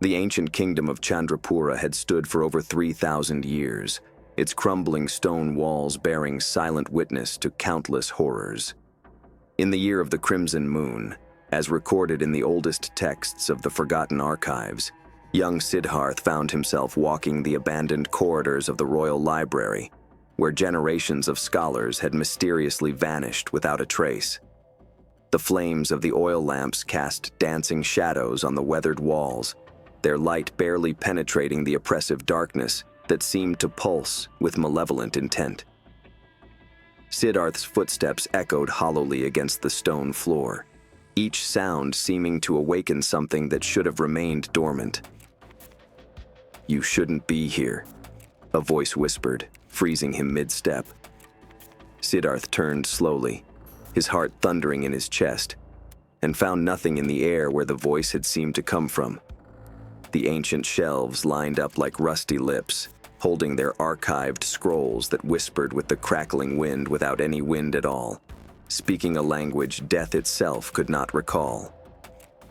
The ancient kingdom of Chandrapura had stood for over 3,000 years, its crumbling stone walls bearing silent witness to countless horrors. In the year of the Crimson Moon, as recorded in the oldest texts of the forgotten archives, young Siddharth found himself walking the abandoned corridors of the royal library, where generations of scholars had mysteriously vanished without a trace. The flames of the oil lamps cast dancing shadows on the weathered walls, their light barely penetrating the oppressive darkness that seemed to pulse with malevolent intent. Siddharth's footsteps echoed hollowly against the stone floor, each sound seeming to awaken something that should have remained dormant. "You shouldn't be here," a voice whispered, freezing him mid-step. Siddharth turned slowly, his heart thundering in his chest, and found nothing in the air where the voice had seemed to come from. The ancient shelves lined up like rusty lips, holding their archived scrolls that whispered with the crackling wind without any wind at all, speaking a language death itself could not recall.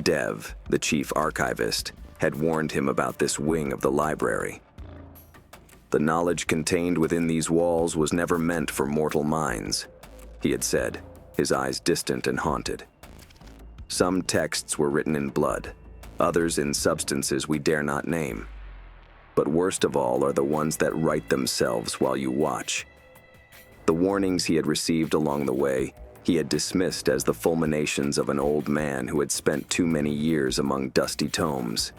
Dev, the chief archivist, had warned him about this wing of the library. "The knowledge contained within these walls was never meant for mortal minds," he had said, his eyes distant and haunted. "Some texts were written in blood, others in substances we dare not name. But worst of all are the ones that write themselves while you watch." The warnings he had received along the way, he had dismissed as the fulminations of an old man who had spent too many years among dusty tomes.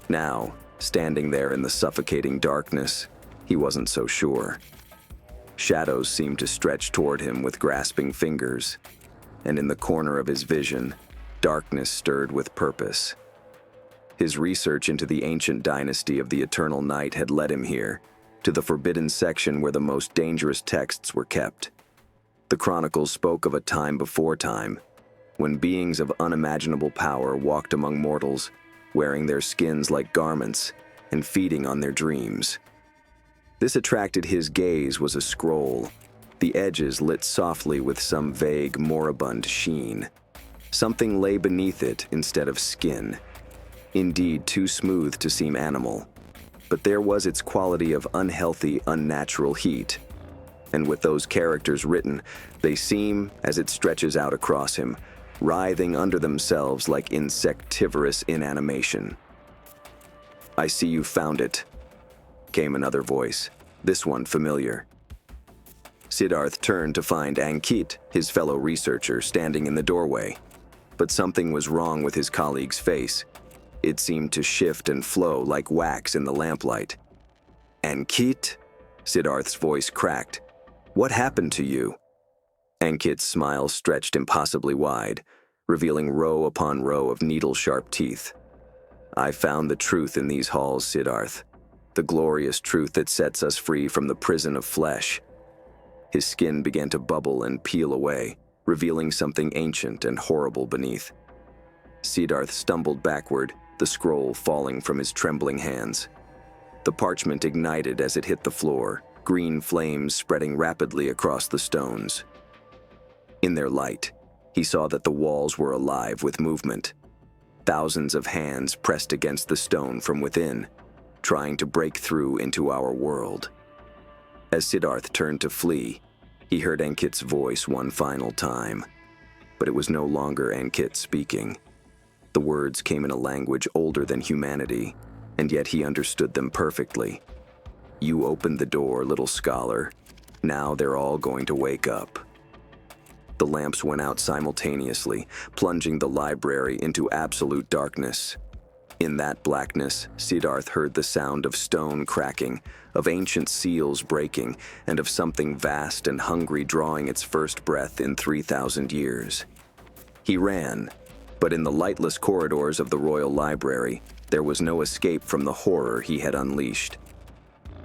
Now, standing there in the suffocating darkness, he wasn't so sure. Shadows seemed to stretch toward him with grasping fingers, and in the corner of his vision, darkness stirred with purpose. His research into the ancient dynasty of the Eternal Night had led him here, to the forbidden section where the most dangerous texts were kept. The chronicles spoke of a time before time, when beings of unimaginable power walked among mortals, wearing their skins like garments and feeding on their dreams. This attracted his gaze was a scroll, the edges lit softly with some vague, moribund sheen. Something lay beneath it instead of skin. Indeed, too smooth to seem animal, but there was its quality of unhealthy, unnatural heat. And with those characters written, they seem, as it stretches out across him, writhing under themselves like insectivorous inanimation. "I see you found it," came another voice, this one familiar. Siddharth turned to find Ankit, his fellow researcher, standing in the doorway. But something was wrong with his colleague's face. It seemed to shift and flow like wax in the lamplight. "Ankit?" Siddharth's voice cracked. "What happened to you?" Ankit's smile stretched impossibly wide, revealing row upon row of needle-sharp teeth. "I found the truth in these halls, Siddharth. The glorious truth that sets us free from the prison of flesh." His skin began to bubble and peel away, revealing something ancient and horrible beneath. Siddharth stumbled backward, the scroll falling from his trembling hands. The parchment ignited as it hit the floor, green flames spreading rapidly across the stones. In their light, he saw that the walls were alive with movement. Thousands of hands pressed against the stone from within, trying to break through into our world. As Siddharth turned to flee, he heard Ankit's voice one final time, but it was no longer Ankit speaking. The words came in a language older than humanity, and yet he understood them perfectly. "You opened the door, little scholar. Now they're all going to wake up." The lamps went out simultaneously, plunging the library into absolute darkness. In that blackness, Siddharth heard the sound of stone cracking, of ancient seals breaking, and of something vast and hungry drawing its first breath in 3,000 years. He ran, but in the lightless corridors of the royal library, there was no escape from the horror he had unleashed.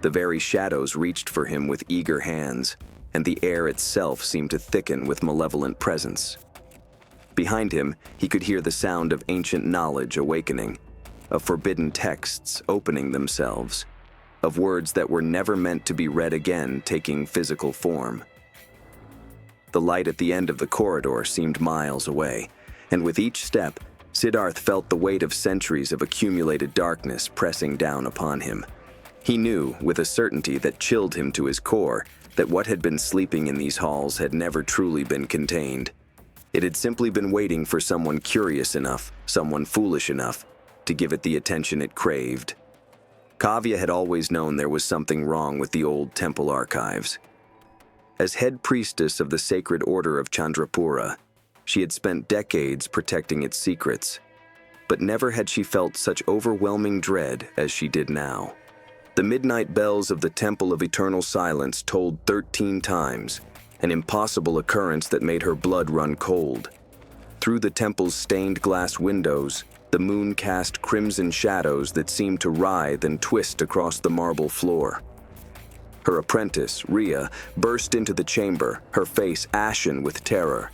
The very shadows reached for him with eager hands, and the air itself seemed to thicken with malevolent presence. Behind him, he could hear the sound of ancient knowledge awakening, of forbidden texts opening themselves, of words that were never meant to be read again taking physical form. The light at the end of the corridor seemed miles away, and with each step, Siddharth felt the weight of centuries of accumulated darkness pressing down upon him. He knew, with a certainty that chilled him to his core, that what had been sleeping in these halls had never truly been contained. It had simply been waiting for someone curious enough, someone foolish enough, to give it the attention it craved. Kavya had always known there was something wrong with the old temple archives. As head priestess of the sacred order of Chandrapura, she had spent decades protecting its secrets, but never had she felt such overwhelming dread as she did now. The midnight bells of the Temple of Eternal Silence tolled 13 times, an impossible occurrence that made her blood run cold. Through the temple's stained glass windows, the moon cast crimson shadows that seemed to writhe and twist across the marble floor. Her apprentice, Ria, burst into the chamber, her face ashen with terror.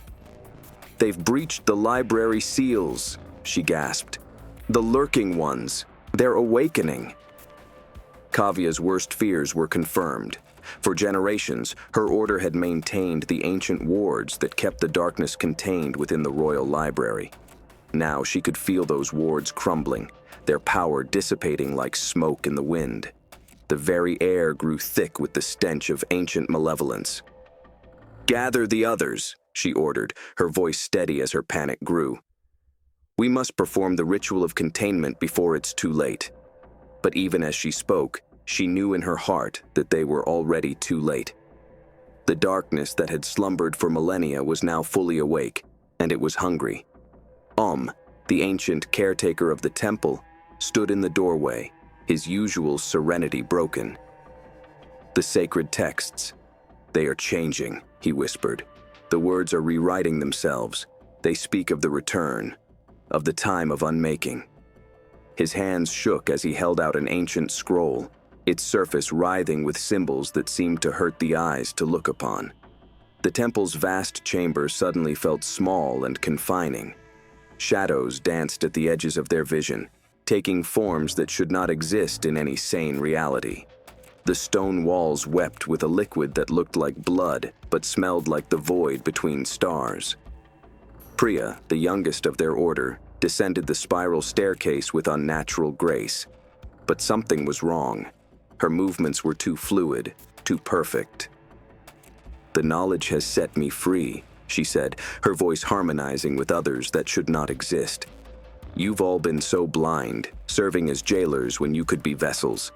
"They've breached the library seals," she gasped. "The lurking ones. They're awakening." Kavya's worst fears were confirmed. For generations, her order had maintained the ancient wards that kept the darkness contained within the royal library. Now she could feel those wards crumbling, their power dissipating like smoke in the wind. The very air grew thick with the stench of ancient malevolence. "Gather the others," she ordered, her voice steady as her panic grew. "We must perform the ritual of containment before it's too late." But even as she spoke, she knew in her heart that they were already too late. The darkness that had slumbered for millennia was now fully awake, and it was hungry. The ancient caretaker of the temple, stood in the doorway, his usual serenity broken. "The sacred texts. They are changing," he whispered. "The words are rewriting themselves. They speak of the return, of the time of unmaking." His hands shook as he held out an ancient scroll, its surface writhing with symbols that seemed to hurt the eyes to look upon. The temple's vast chamber suddenly felt small and confining. Shadows danced at the edges of their vision, taking forms that should not exist in any sane reality. The stone walls wept with a liquid that looked like blood, but smelled like the void between stars. Priya, the youngest of their order, descended the spiral staircase with unnatural grace. But something was wrong. Her movements were too fluid, too perfect. "The knowledge has set me free," she said, her voice harmonizing with others that should not exist. "You've all been so blind, serving as jailers when you could be vessels."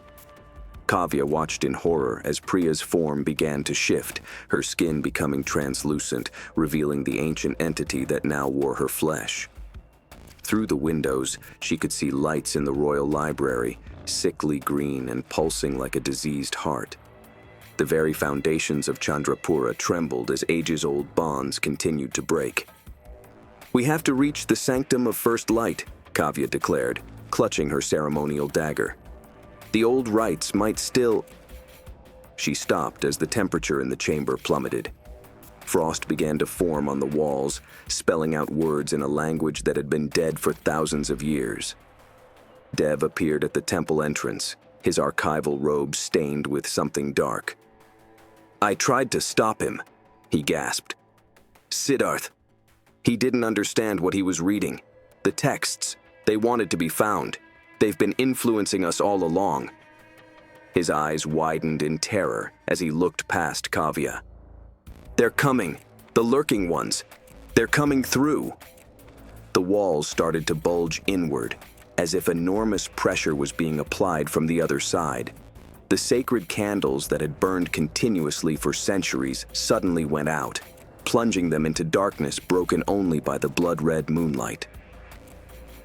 Kavya watched in horror as Priya's form began to shift, her skin becoming translucent, revealing the ancient entity that now wore her flesh. Through the windows, she could see lights in the royal library, sickly green and pulsing like a diseased heart. The very foundations of Chandrapura trembled as ages-old bonds continued to break. "We have to reach the sanctum of first light," Kavya declared, clutching her ceremonial dagger. "The old rites might still—" She stopped as the temperature in the chamber plummeted. Frost began to form on the walls, spelling out words in a language that had been dead for thousands of years. Dev appeared at the temple entrance, his archival robe stained with something dark. "I tried to stop him," he gasped. "Siddharth." He didn't understand what he was reading. The texts, they wanted to be found. They've been influencing us all along. His eyes widened in terror as he looked past Kavya. "They're coming, the lurking ones. They're coming through." The walls started to bulge inward, as if enormous pressure was being applied from the other side. The sacred candles that had burned continuously for centuries suddenly went out, plunging them into darkness broken only by the blood-red moonlight.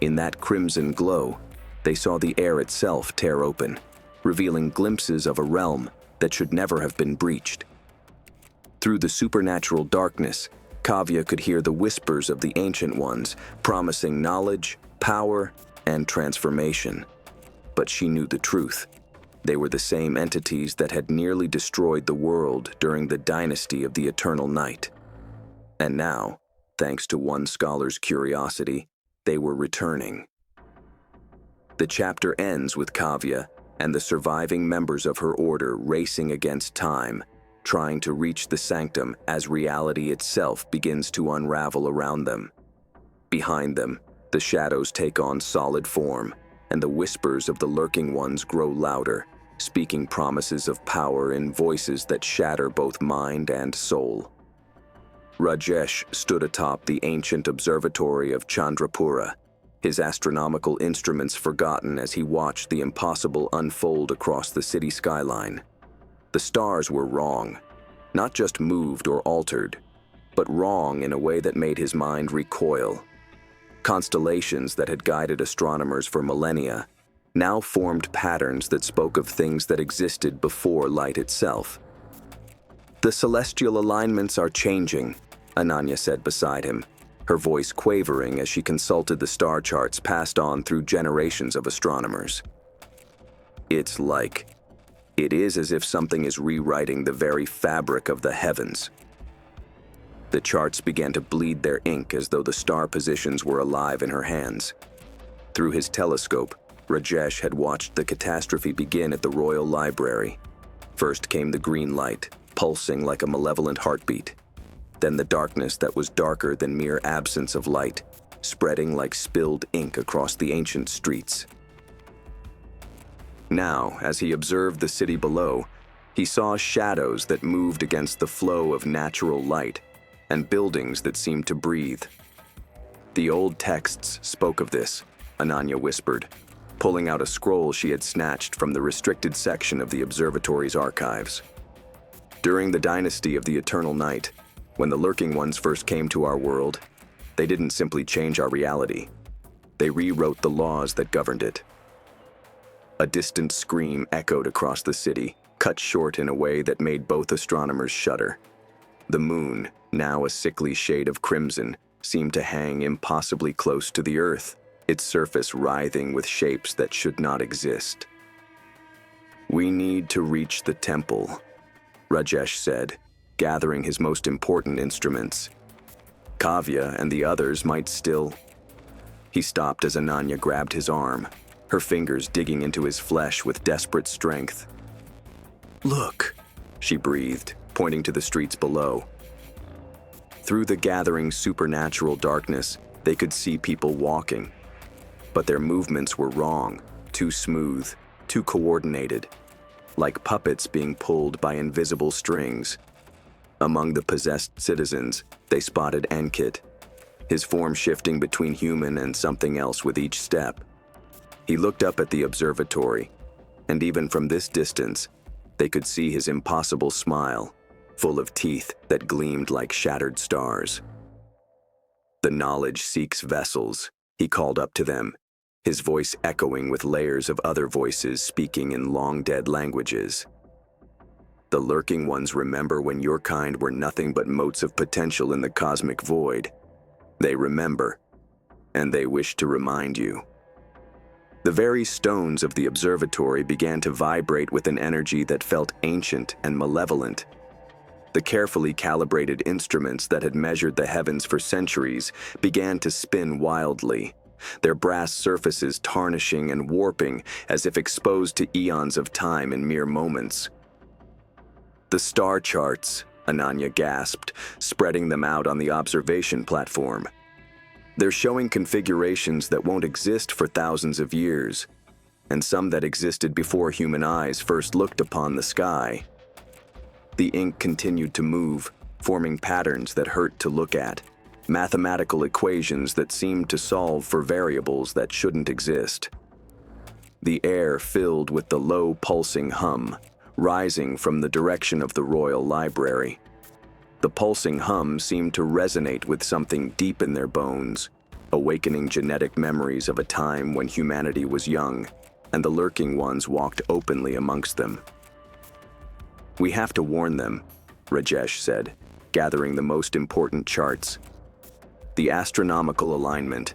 In that crimson glow, they saw the air itself tear open, revealing glimpses of a realm that should never have been breached. Through the supernatural darkness, Kavya could hear the whispers of the Ancient Ones, promising knowledge, power, and transformation. But she knew the truth. They were the same entities that had nearly destroyed the world during the dynasty of the Eternal Night. And now, thanks to one scholar's curiosity, they were returning. The chapter ends with Kavya and the surviving members of her order racing against time, trying to reach the sanctum as reality itself begins to unravel around them. Behind them, The shadows take on solid form, and the whispers of the lurking ones grow louder, speaking promises of power in voices that shatter both mind and soul. Rajesh stood atop the ancient observatory of Chandrapura, his astronomical instruments forgotten as he watched the impossible unfold across the city skyline. The stars were wrong, not just moved or altered, but wrong in a way that made his mind recoil. Constellations that had guided astronomers for millennia now formed patterns that spoke of things that existed before light itself. "The celestial alignments are changing," Ananya said beside him, her voice quavering as she consulted the star charts passed on through generations of astronomers. It is as if something is rewriting the very fabric of the heavens." The charts began to bleed their ink as though the star positions were alive in her hands. Through his telescope, Rajesh had watched the catastrophe begin at the Royal Library. First came the green light, pulsing like a malevolent heartbeat. Then the darkness that was darker than mere absence of light, spreading like spilled ink across the ancient streets. Now, as he observed the city below, he saw shadows that moved against the flow of natural light, and buildings that seemed to breathe. "The old texts spoke of this," Ananya whispered, pulling out a scroll she had snatched from the restricted section of the observatory's archives. "During the dynasty of the Eternal Night, when the Lurking Ones first came to our world, they didn't simply change our reality. They rewrote the laws that governed it." A distant scream echoed across the city, cut short in a way that made both astronomers shudder. The moon, now a sickly shade of crimson, seemed to hang impossibly close to the earth, its surface writhing with shapes that should not exist. "We need to reach the temple," Rajesh said, gathering his most important instruments. "Kavya and the others might still—" He stopped as Ananya grabbed his arm, her fingers digging into his flesh with desperate strength. "Look," she breathed, pointing to the streets below. Through the gathering supernatural darkness, they could see people walking. But their movements were wrong, too smooth, too coordinated, like puppets being pulled by invisible strings. Among the possessed citizens, they spotted Ankit, his form shifting between human and something else with each step. He looked up at the observatory, and even from this distance, they could see his impossible smile, full of teeth that gleamed like shattered stars. "The knowledge seeks vessels," he called up to them, his voice echoing with layers of other voices speaking in long-dead languages. "The Lurking Ones remember when your kind were nothing but motes of potential in the cosmic void. They remember, and they wish to remind you." The very stones of the observatory began to vibrate with an energy that felt ancient and malevolent. The carefully calibrated instruments that had measured the heavens for centuries began to spin wildly, their brass surfaces tarnishing and warping as if exposed to eons of time in mere moments. "The star charts," Ananya gasped, spreading them out on the observation platform. "They're showing configurations that won't exist for thousands of years, and some that existed before human eyes first looked upon the sky." The ink continued to move, forming patterns that hurt to look at, mathematical equations that seemed to solve for variables that shouldn't exist. The air filled with the low pulsing hum, rising from the direction of the Royal Library. The pulsing hum seemed to resonate with something deep in their bones, awakening genetic memories of a time when humanity was young, and the Lurking Ones walked openly amongst them. "We have to warn them," Rajesh said, gathering the most important charts. "The astronomical alignment,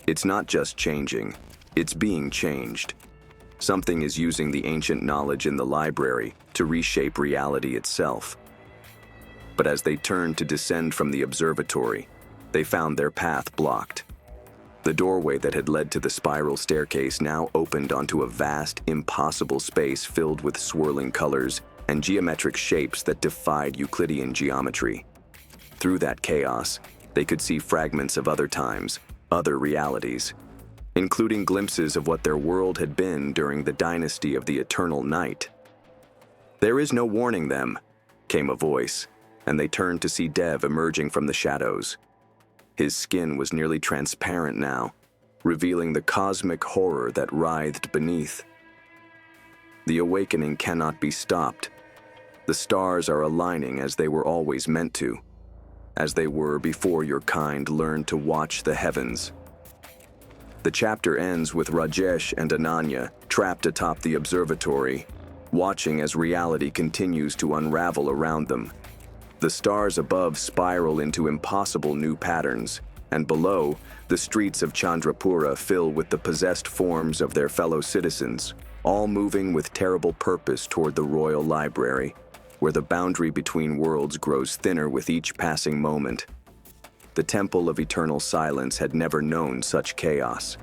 it's not just changing, it's being changed. Something is using the ancient knowledge in the library to reshape reality itself." But as they turned to descend from the observatory, they found their path blocked. The doorway that had led to the spiral staircase now opened onto a vast, impossible space filled with swirling colors and geometric shapes that defied Euclidean geometry. Through that chaos, they could see fragments of other times, other realities, including glimpses of what their world had been during the dynasty of the Eternal Night. "There is no warning them," came a voice, and they turned to see Dev emerging from the shadows. His skin was nearly transparent now, revealing the cosmic horror that writhed beneath. "The awakening cannot be stopped. The stars are aligning as they were always meant to, as they were before your kind learned to watch the heavens." The chapter ends with Rajesh and Ananya trapped atop the observatory, watching as reality continues to unravel around them. The stars above spiral into impossible new patterns, and below, the streets of Chandrapura fill with the possessed forms of their fellow citizens, all moving with terrible purpose toward the royal library, where the boundary between worlds grows thinner with each passing moment. The Temple of Eternal Silence had never known such chaos.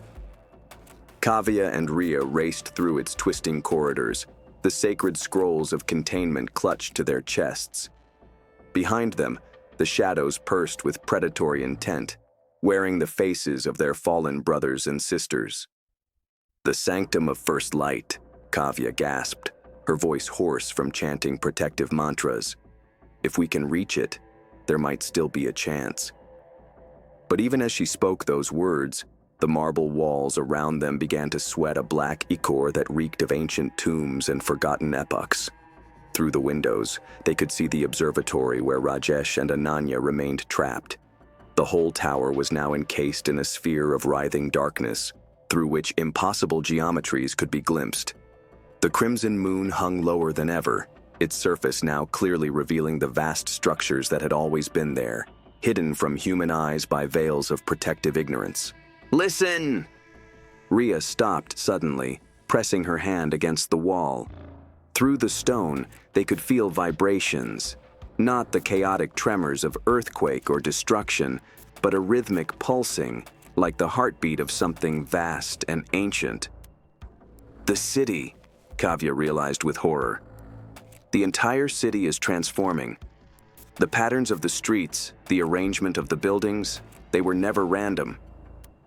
Kavya and Rhea raced through its twisting corridors, the sacred scrolls of containment clutched to their chests. Behind them, the shadows pursed with predatory intent, wearing the faces of their fallen brothers and sisters. "The sanctum of first light," Kavya gasped, her voice hoarse from chanting protective mantras. "If we can reach it, there might still be a chance." But even as she spoke those words, the marble walls around them began to sweat a black ichor that reeked of ancient tombs and forgotten epochs. Through the windows, they could see the observatory where Rajesh and Ananya remained trapped. The whole tower was now encased in a sphere of writhing darkness, through which impossible geometries could be glimpsed. The crimson moon hung lower than ever, its surface now clearly revealing the vast structures that had always been there, hidden from human eyes by veils of protective ignorance. "Listen!" Rhea stopped suddenly, pressing her hand against the wall. Through the stone, they could feel vibrations, not the chaotic tremors of earthquake or destruction, but a rhythmic pulsing, like the heartbeat of something vast and ancient. "The city," Kavya realized with horror. "The entire city is transforming. The patterns of the streets, the arrangement of the buildings, they were never random.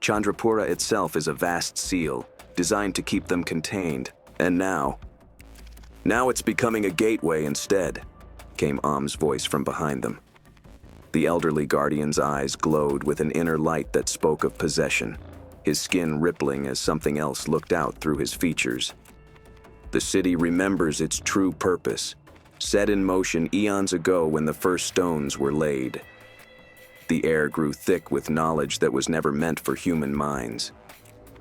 Chandrapura itself is a vast seal, designed to keep them contained, and now it's becoming a gateway instead," came Am's voice from behind them. The elderly guardian's eyes glowed with an inner light that spoke of possession, his skin rippling as something else looked out through his features. "The city remembers its true purpose, set in motion eons ago when the first stones were laid." The air grew thick with knowledge that was never meant for human minds.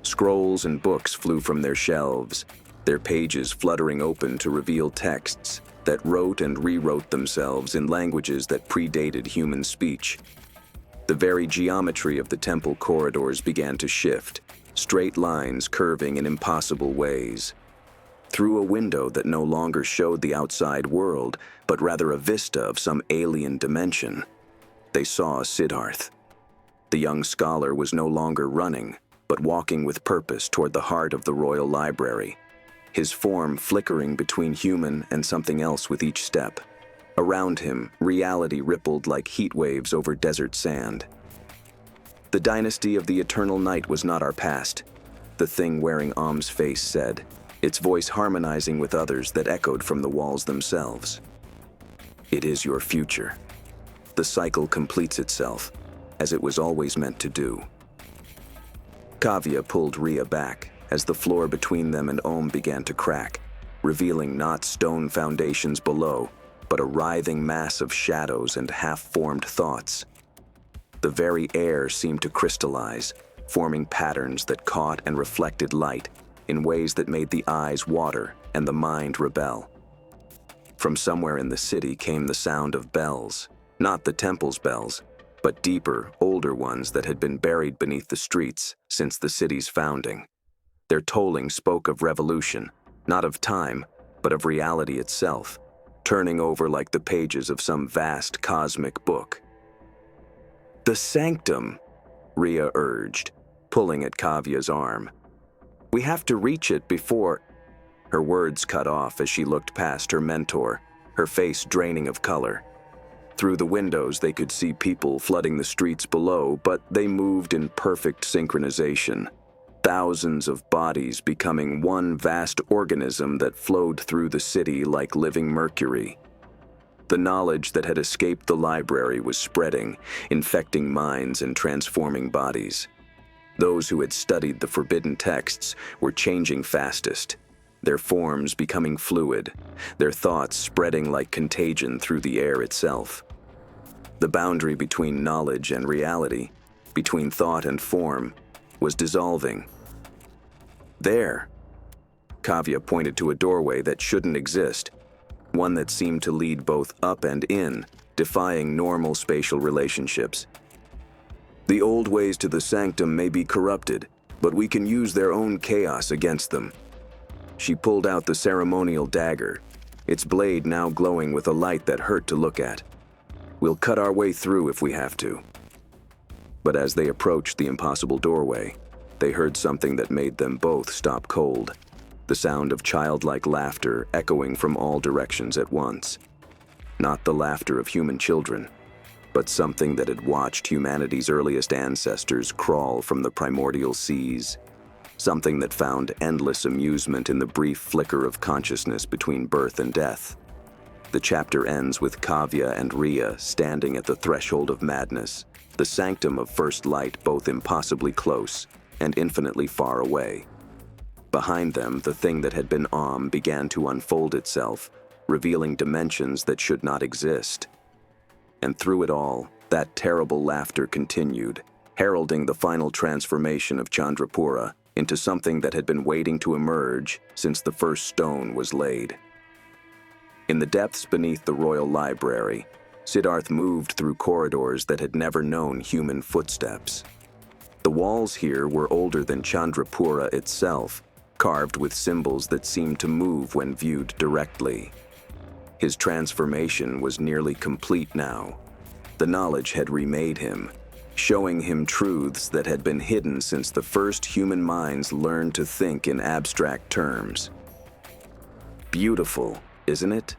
Scrolls and books flew from their shelves, their pages fluttering open to reveal texts that wrote and rewrote themselves in languages that predated human speech. The very geometry of the temple corridors began to shift, straight lines curving in impossible ways. Through a window that no longer showed the outside world, but rather a vista of some alien dimension, they saw Siddharth. The young scholar was no longer running, but walking with purpose toward the heart of the royal library, his form flickering between human and something else with each step. Around him, reality rippled like heat waves over desert sand. "The dynasty of the Eternal Night was not our past," the thing wearing Am's face said, its voice harmonizing with others that echoed from the walls themselves. "It is your future. The cycle completes itself, as it was always meant to do." Kavya pulled Rhea back as the floor between them and Om began to crack, revealing not stone foundations below, but a writhing mass of shadows and half-formed thoughts. The very air seemed to crystallize, forming patterns that caught and reflected light in ways that made the eyes water and the mind rebel. From somewhere in the city came the sound of bells, not the temple's bells, but deeper, older ones that had been buried beneath the streets since the city's founding. Their tolling spoke of revolution, not of time, but of reality itself, turning over like the pages of some vast cosmic book. "The sanctum," Rhea urged, pulling at Kavya's arm. "We have to reach it before—" Her words cut off as she looked past her mentor, her face draining of color. Through the windows, they could see people flooding the streets below, but they moved in perfect synchronization. Thousands of bodies becoming one vast organism that flowed through the city like living mercury. The knowledge that had escaped the library was spreading, infecting minds and transforming bodies. Those who had studied the forbidden texts were changing fastest, their forms becoming fluid, their thoughts spreading like contagion through the air itself. The boundary between knowledge and reality, between thought and form, was dissolving. There, Kavya pointed to a doorway that shouldn't exist, one that seemed to lead both up and in, defying normal spatial relationships. The old ways to the sanctum may be corrupted, but we can use their own chaos against them. She pulled out the ceremonial dagger, its blade now glowing with a light that hurt to look at. We'll cut our way through if we have to. But as they approached the impossible doorway, they heard something that made them both stop cold. The sound of childlike laughter echoing from all directions at once. Not the laughter of human children, but something that had watched humanity's earliest ancestors crawl from the primordial seas. Something that found endless amusement in the brief flicker of consciousness between birth and death. The chapter ends with Kavya and Ria standing at the threshold of madness, the sanctum of first light both impossibly close and infinitely far away. Behind them, the thing that had been began to unfold itself, revealing dimensions that should not exist. And through it all, that terrible laughter continued, heralding the final transformation of Chandrapura into something that had been waiting to emerge since the first stone was laid. In the depths beneath the royal library, Siddharth moved through corridors that had never known human footsteps. The walls here were older than Chandrapura itself, carved with symbols that seemed to move when viewed directly. His transformation was nearly complete now. The knowledge had remade him, showing him truths that had been hidden since the first human minds learned to think in abstract terms. Beautiful, isn't it?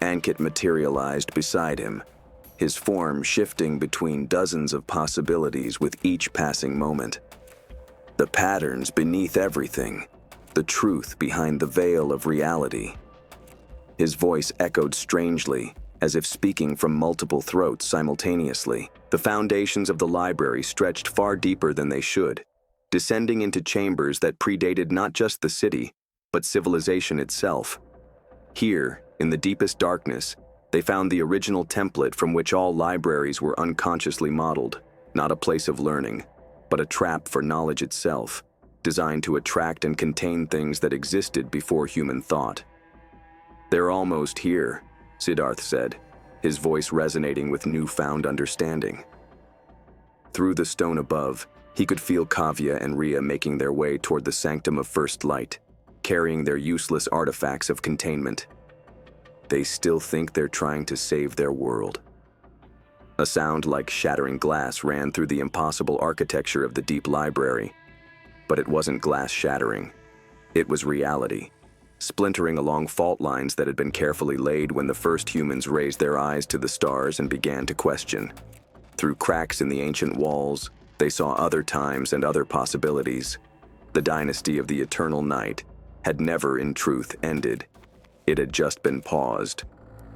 Ankit materialized beside him, his form shifting between dozens of possibilities with each passing moment. The patterns beneath everything, the truth behind the veil of reality. His voice echoed strangely, as if speaking from multiple throats simultaneously. The foundations of the library stretched far deeper than they should, descending into chambers that predated not just the city, but civilization itself. Here, in the deepest darkness, they found the original template from which all libraries were unconsciously modeled, not a place of learning, but a trap for knowledge itself, designed to attract and contain things that existed before human thought. "They're almost here," Siddharth said, his voice resonating with newfound understanding. Through the stone above, he could feel Kavya and Ria making their way toward the sanctum of first light, carrying their useless artifacts of containment. They still think they're trying to save their world. A sound like shattering glass ran through the impossible architecture of the deep library. But it wasn't glass shattering. It was reality, splintering along fault lines that had been carefully laid when the first humans raised their eyes to the stars and began to question. Through cracks in the ancient walls, they saw other times and other possibilities. The dynasty of the eternal night had never in truth ended. It had just been paused,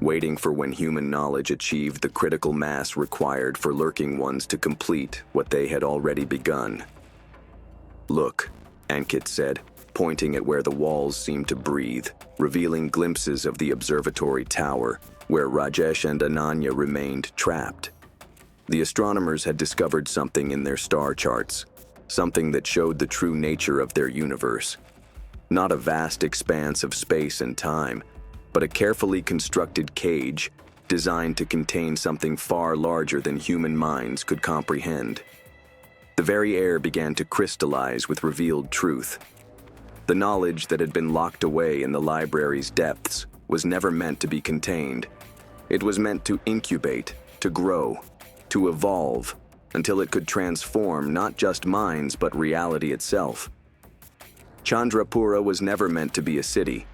waiting for when human knowledge achieved the critical mass required for lurking ones to complete what they had already begun. "Look," Ankit said, pointing at where the walls seemed to breathe, revealing glimpses of the observatory tower, where Rajesh and Ananya remained trapped. The astronomers had discovered something in their star charts, something that showed the true nature of their universe. Not a vast expanse of space and time, but a carefully constructed cage designed to contain something far larger than human minds could comprehend. The very air began to crystallize with revealed truth. The knowledge that had been locked away in the library's depths was never meant to be contained. It was meant to incubate, to grow, to evolve, until it could transform not just minds but reality itself. Chandrapura was never meant to be a city.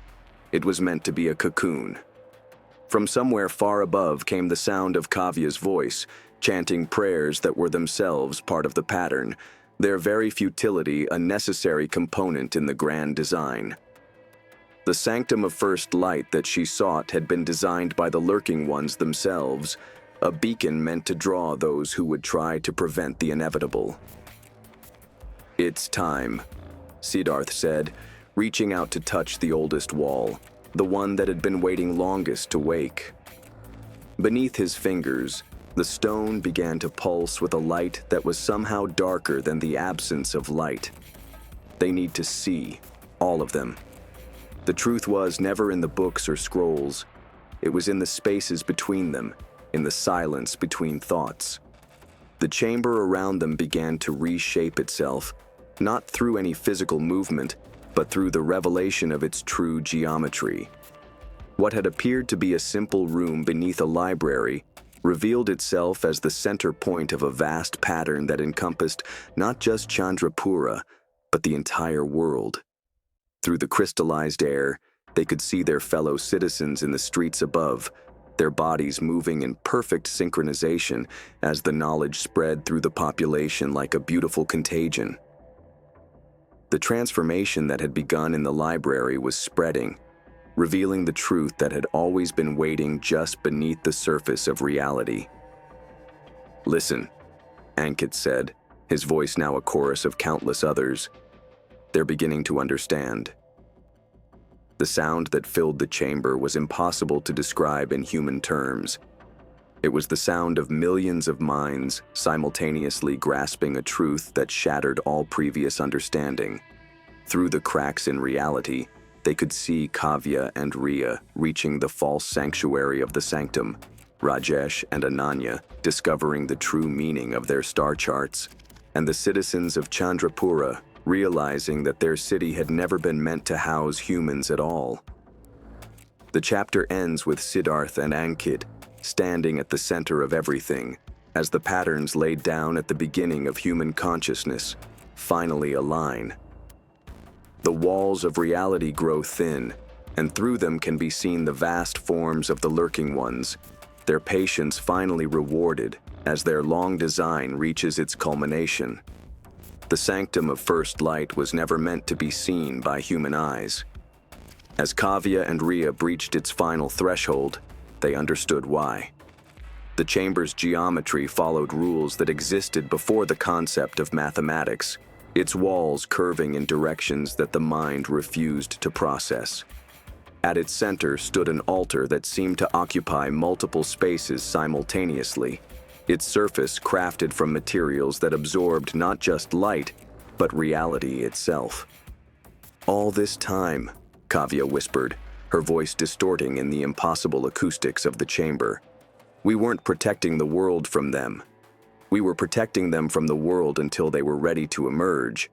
It was meant to be a cocoon. From somewhere far above came the sound of Kavya's voice, chanting prayers that were themselves part of the pattern, their very futility a necessary component in the grand design. The sanctum of first light that she sought had been designed by the lurking ones themselves, a beacon meant to draw those who would try to prevent the inevitable. "It's time," Siddharth said, reaching out to touch the oldest wall, the one that had been waiting longest to wake. Beneath his fingers, the stone began to pulse with a light that was somehow darker than the absence of light. They need to see, all of them. The truth was never in the books or scrolls. It was in the spaces between them, in the silence between thoughts. The chamber around them began to reshape itself, not through any physical movement, but through the revelation of its true geometry. What had appeared to be a simple room beneath a library revealed itself as the center point of a vast pattern that encompassed not just Chandrapura, but the entire world. Through the crystallized air, they could see their fellow citizens in the streets above, their bodies moving in perfect synchronization as the knowledge spread through the population like a beautiful contagion. The transformation that had begun in the library was spreading, revealing the truth that had always been waiting just beneath the surface of reality. "Listen," Ankit said, his voice now a chorus of countless others. "They're beginning to understand." The sound that filled the chamber was impossible to describe in human terms. It was the sound of millions of minds simultaneously grasping a truth that shattered all previous understanding. Through the cracks in reality, they could see Kavya and Riya reaching the false sanctuary of the sanctum, Rajesh and Ananya discovering the true meaning of their star charts, and the citizens of Chandrapura realizing that their city had never been meant to house humans at all. The chapter ends with Siddharth and Ankit standing at the center of everything, as the patterns laid down at the beginning of human consciousness finally align. The walls of reality grow thin, and through them can be seen the vast forms of the lurking ones, their patience finally rewarded as their long design reaches its culmination. The sanctum of first light was never meant to be seen by human eyes. As Kavya and Riya breached its final threshold, they understood why. The chamber's geometry followed rules that existed before the concept of mathematics, its walls curving in directions that the mind refused to process. At its center stood an altar that seemed to occupy multiple spaces simultaneously, its surface crafted from materials that absorbed not just light, but reality itself. "All this time," Kavya whispered, her voice distorting in the impossible acoustics of the chamber, "we weren't protecting the world from them. We were protecting them from the world until they were ready to emerge."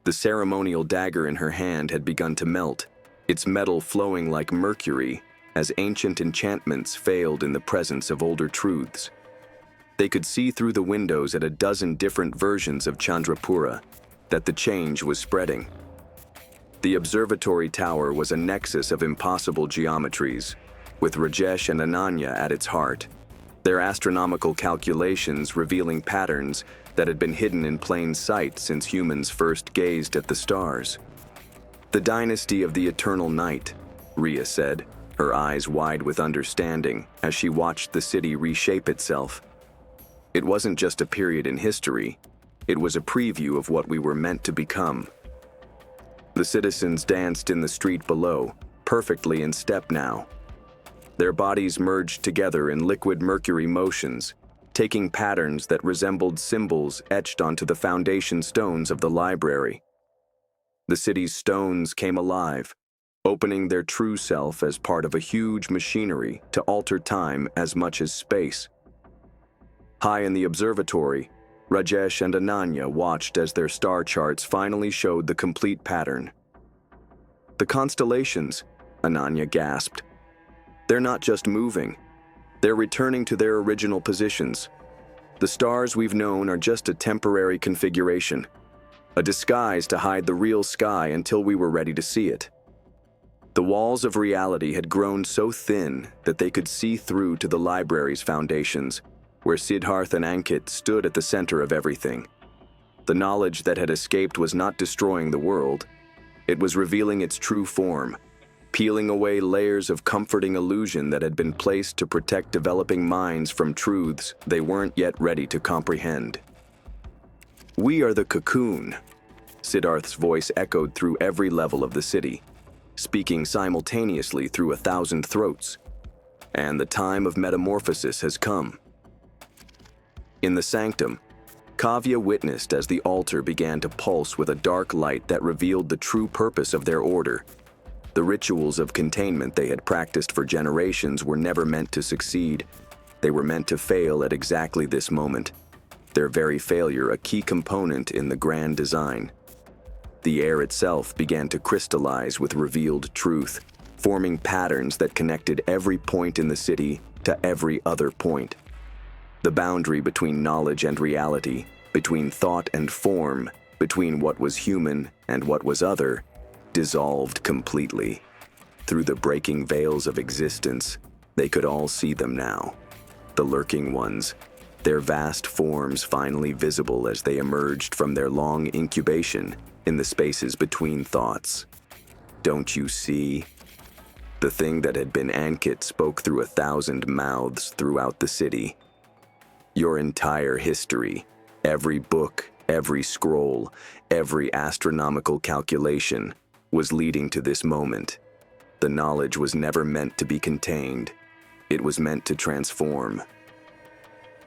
The ceremonial dagger in her hand had begun to melt, its metal flowing like mercury as ancient enchantments failed in the presence of older truths. They could see through the windows at a dozen different versions of Chandrapura that the change was spreading. The observatory tower was a nexus of impossible geometries, with Rajesh and Ananya at its heart, their astronomical calculations revealing patterns that had been hidden in plain sight since humans first gazed at the stars. "The dynasty of the eternal night," Riya said, her eyes wide with understanding as she watched the city reshape itself. It wasn't just a period in history, it was a preview of what we were meant to become. The citizens danced in the street below, perfectly in step now. Their bodies merged together in liquid mercury motions, taking patterns that resembled symbols etched onto the foundation stones of the library. The city's stones came alive, opening their true self as part of a huge machinery to alter time as much as space. High in the observatory, Rajesh and Ananya watched as their star charts finally showed the complete pattern. "The constellations," Ananya gasped. "They're not just moving. They're returning to their original positions. The stars we've known are just a temporary configuration, a disguise to hide the real sky until we were ready to see it." The walls of reality had grown so thin that they could see through to the library's foundations, where Siddharth and Ankit stood at the center of everything. The knowledge that had escaped was not destroying the world. It was revealing its true form, peeling away layers of comforting illusion that had been placed to protect developing minds from truths they weren't yet ready to comprehend. "We are the cocoon," Siddharth's voice echoed through every level of the city, speaking simultaneously through 1,000 throats. "And the time of metamorphosis has come." In the sanctum, Kavya witnessed as the altar began to pulse with a dark light that revealed the true purpose of their order. The rituals of containment they had practiced for generations were never meant to succeed. They were meant to fail at exactly this moment, their very failure a key component in the grand design. The air itself began to crystallize with revealed truth, forming patterns that connected every point in the city to every other point. The boundary between knowledge and reality, between thought and form, between what was human and what was other, dissolved completely. Through the breaking veils of existence, they could all see them now. The lurking ones, their vast forms finally visible as they emerged from their long incubation in the spaces between thoughts. "Don't you see?" The thing that had been Ankit spoke through 1,000 mouths throughout the city. "Your entire history, every book, every scroll, every astronomical calculation, was leading to this moment. The knowledge was never meant to be contained. It was meant to transform."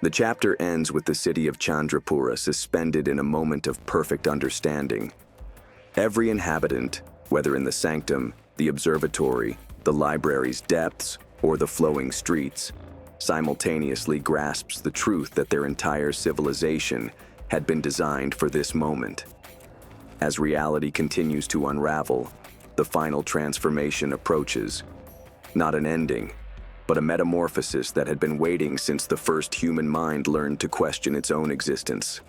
The chapter ends with the city of Chandrapura suspended in a moment of perfect understanding. Every inhabitant, whether in the sanctum, the observatory, the library's depths, or the flowing streets, simultaneously grasps the truth that their entire civilization had been designed for this moment. As reality continues to unravel, the final transformation approaches. Not an ending, but a metamorphosis that had been waiting since the first human mind learned to question its own existence.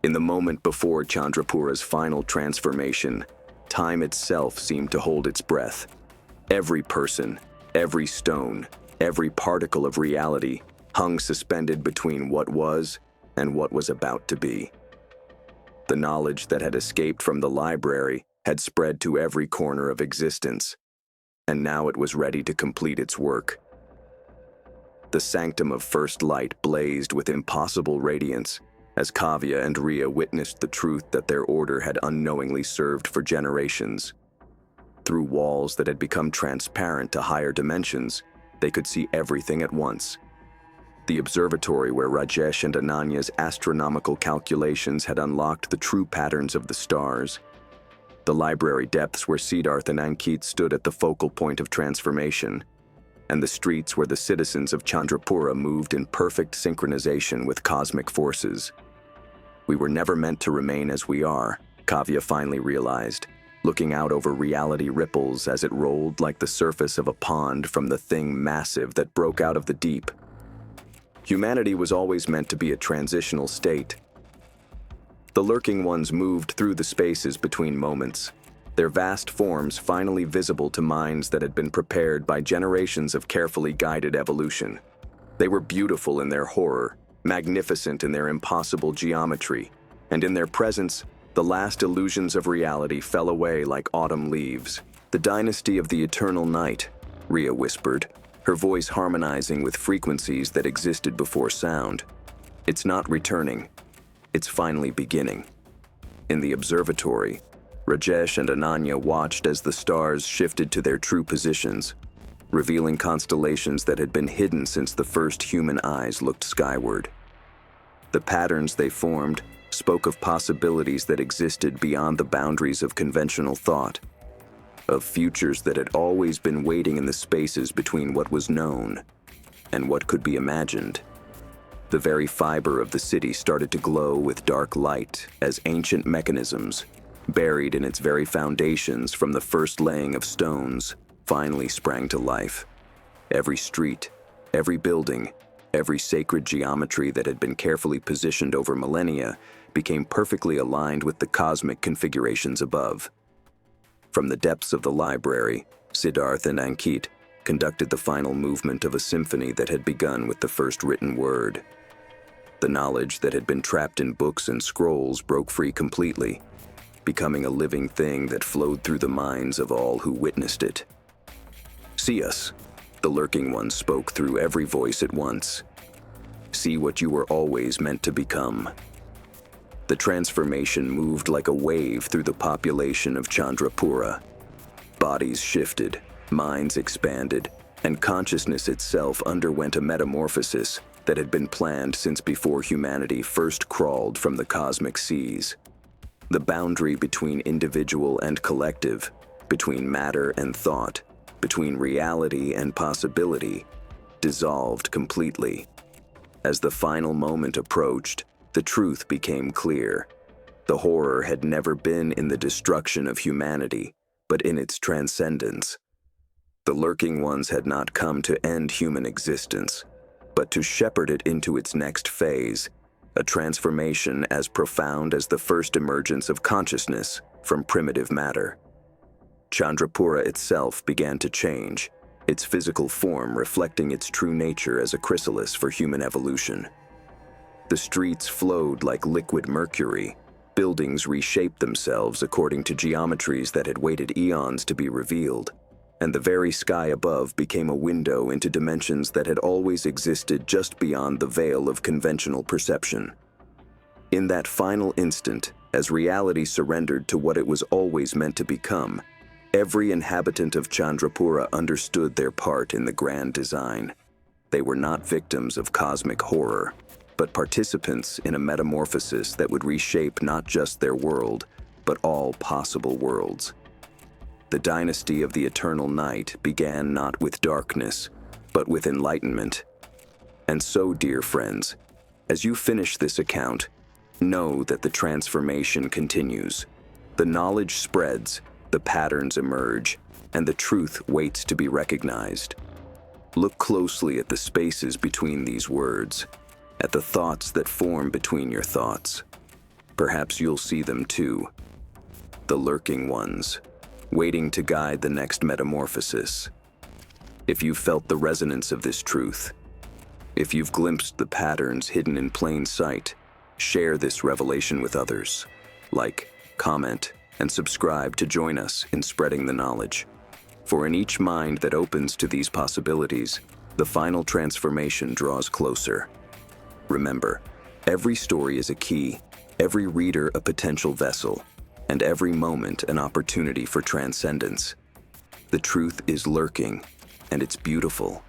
In the moment before Chandrapura's final transformation, time itself seemed to hold its breath. Every person, every stone, every particle of reality hung suspended between what was and what was about to be. The knowledge that had escaped from the library had spread to every corner of existence, and now it was ready to complete its work. The sanctum of first light blazed with impossible radiance as Kavya and Ria witnessed the truth that their order had unknowingly served for generations. Through walls that had become transparent to higher dimensions, they could see everything at once. The observatory where Rajesh and Ananya's astronomical calculations had unlocked the true patterns of the stars. The library depths where Siddharth and Ankit stood at the focal point of transformation, and the streets where the citizens of Chandrapura moved in perfect synchronization with cosmic forces. We were never meant to remain as we are, Kavya finally realized, looking out over reality ripples as it rolled like the surface of a pond from the thing massive that broke out of the deep. Humanity was always meant to be a transitional state. The lurking ones moved through the spaces between moments, their vast forms finally visible to minds that had been prepared by generations of carefully guided evolution. They were beautiful in their horror, magnificent in their impossible geometry, and in their presence, the last illusions of reality fell away like autumn leaves. "The dynasty of the eternal night," Ria whispered, her voice harmonizing with frequencies that existed before sound. "It's not returning. It's finally beginning." In the observatory, Rajesh and Ananya watched as the stars shifted to their true positions, revealing constellations that had been hidden since the first human eyes looked skyward. The patterns they formed spoke of possibilities that existed beyond the boundaries of conventional thought, of futures that had always been waiting in the spaces between what was known and what could be imagined. The very fiber of the city started to glow with dark light as ancient mechanisms, buried in its very foundations from the first laying of stones, finally sprang to life. Every street, every building, every sacred geometry that had been carefully positioned over millennia became perfectly aligned with the cosmic configurations above. From the depths of the library, Siddharth and Ankit conducted the final movement of a symphony that had begun with the first written word. The knowledge that had been trapped in books and scrolls broke free completely, becoming a living thing that flowed through the minds of all who witnessed it. "See us," the Lurking Ones spoke through every voice at once. "See what you were always meant to become." The transformation moved like a wave through the population of Chandrapura. Bodies shifted, minds expanded, and consciousness itself underwent a metamorphosis that had been planned since before humanity first crawled from the cosmic seas. The boundary between individual and collective, between matter and thought, between reality and possibility, dissolved completely. As the final moment approached, the truth became clear. The horror had never been in the destruction of humanity, but in its transcendence. The Lurking Ones had not come to end human existence, but to shepherd it into its next phase, a transformation as profound as the first emergence of consciousness from primitive matter. Chandrapura itself began to change, its physical form reflecting its true nature as a chrysalis for human evolution. The streets flowed like liquid mercury, buildings reshaped themselves according to geometries that had waited eons to be revealed, and the very sky above became a window into dimensions that had always existed just beyond the veil of conventional perception. In that final instant, as reality surrendered to what it was always meant to become, every inhabitant of Chandrapura understood their part in the grand design. They were not victims of cosmic horror, but participants in a metamorphosis that would reshape not just their world, but all possible worlds. The dynasty of the eternal night began not with darkness, but with enlightenment. And so, dear friends, as you finish this account, know that the transformation continues. The knowledge spreads, the patterns emerge, and the truth waits to be recognized. Look closely at the spaces between these words, at the thoughts that form between your thoughts. Perhaps you'll see them too. The Lurking Ones, waiting to guide the next metamorphosis. If you've felt the resonance of this truth, if you've glimpsed the patterns hidden in plain sight, share this revelation with others. Like, comment, and subscribe to join us in spreading the knowledge. For in each mind that opens to these possibilities, the final transformation draws closer. Remember, every story is a key, every reader a potential vessel, and every moment an opportunity for transcendence. The truth is lurking, and it's beautiful.